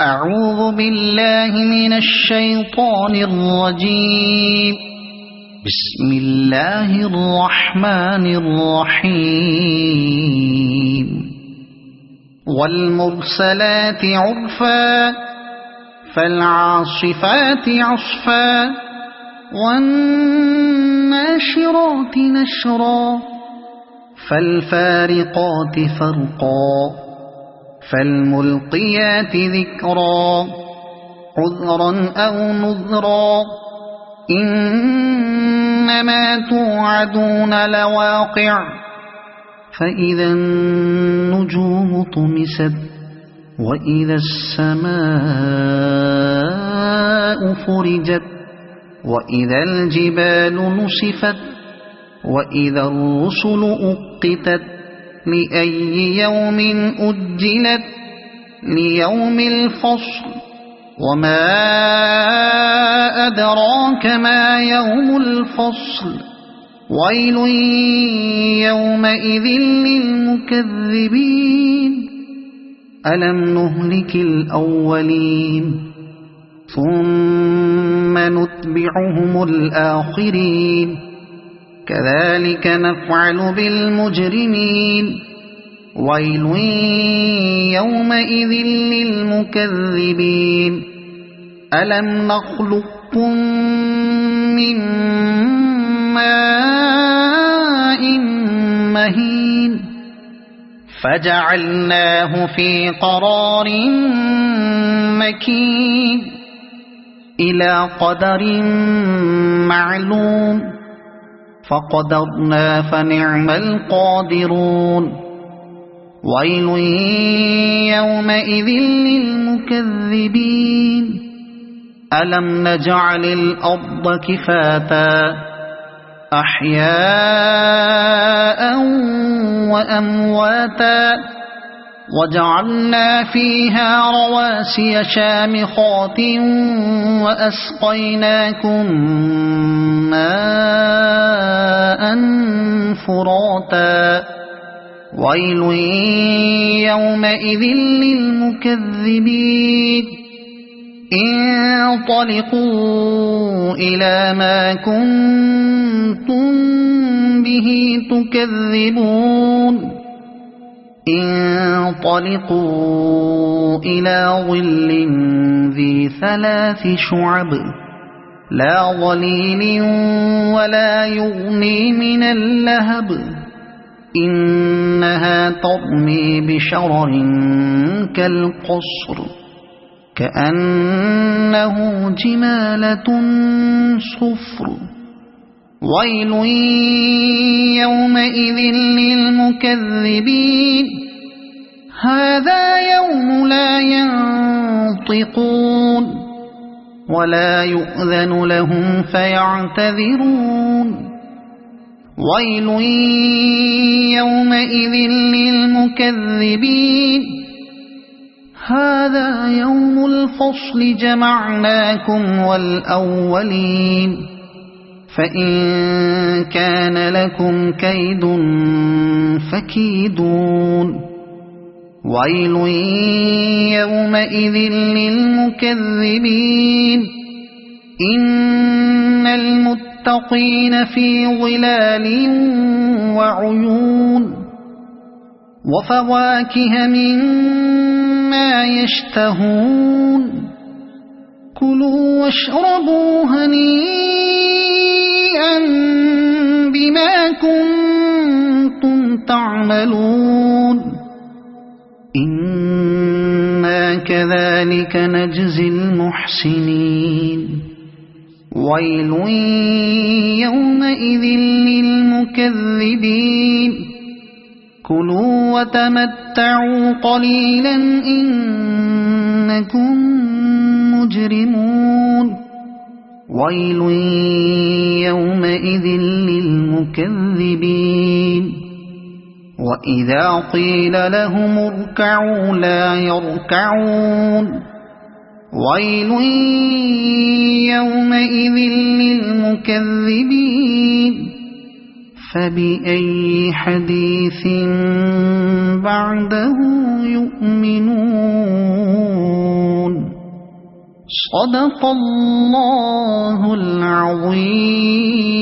أعوذ بالله من الشيطان الرجيم. بسم الله الرحمن الرحيم. والمرسلات عرفا فالعاصفات عصفا والناشرات نشرا فالفارقات فرقا فالملقيات ذكرا عذرا أو نذرا إنما توعدون لواقع فإذا النجوم طمست وإذا السماء فرجت وإذا الجبال نسفت وإذا الرسل أقتت لأي يوم أجلت ليوم الفصل وما أدراك ما يوم الفصل ويل يومئذ للمكذبين ألم نهلك الأولين ثم نتبعهم الآخرين كذلك نفعل بالمجرمين ويل يومئذ للمكذبين ألم نخلقكم من ماء مهين فجعلناه في قرار مكين إلى قدر معلوم فقدرنا فنعم القادرون ويل يومئذ للمكذبين ألم نجعل الأرض كفاتا أحياء وأمواتا وجعلنا فيها رواسي شامخات وأسقيناكم ماء فراتا ويل يومئذ للمكذبين انطلقوا إلى ما كنتم به تكذبون انطلقوا إلى ظل ذي 3 شعب لا ظليل ولا يغني من اللهب إنها ترمي بشرر كالقصر كأنه جمالة صفر ويل يومئذ للمكذبين هذا يوم لا ينطقون ولا يؤذن لهم فيعتذرون ويل يومئذ للمكذبين هذا يوم الفصل جمعناكم والأولين فإن كان لكم كيد فكيدون ويل يومئذ للمكذبين إن المتقين في ظلال وعيون وفواكه مما يشتهون كلوا واشربوا هنيئا بما كنتم تعملون إنا كذلك نجزي المحسنين ويل يومئذ للمكذبين كلوا وتمتعوا قليلا إنكم مجرمون ويل يومئذ للمكذبين وإذا قيل لهم اركعوا لا يركعون ويل يومئذ للمكذبين فبأي حديث بعده يؤمنون صدق الله العظيم.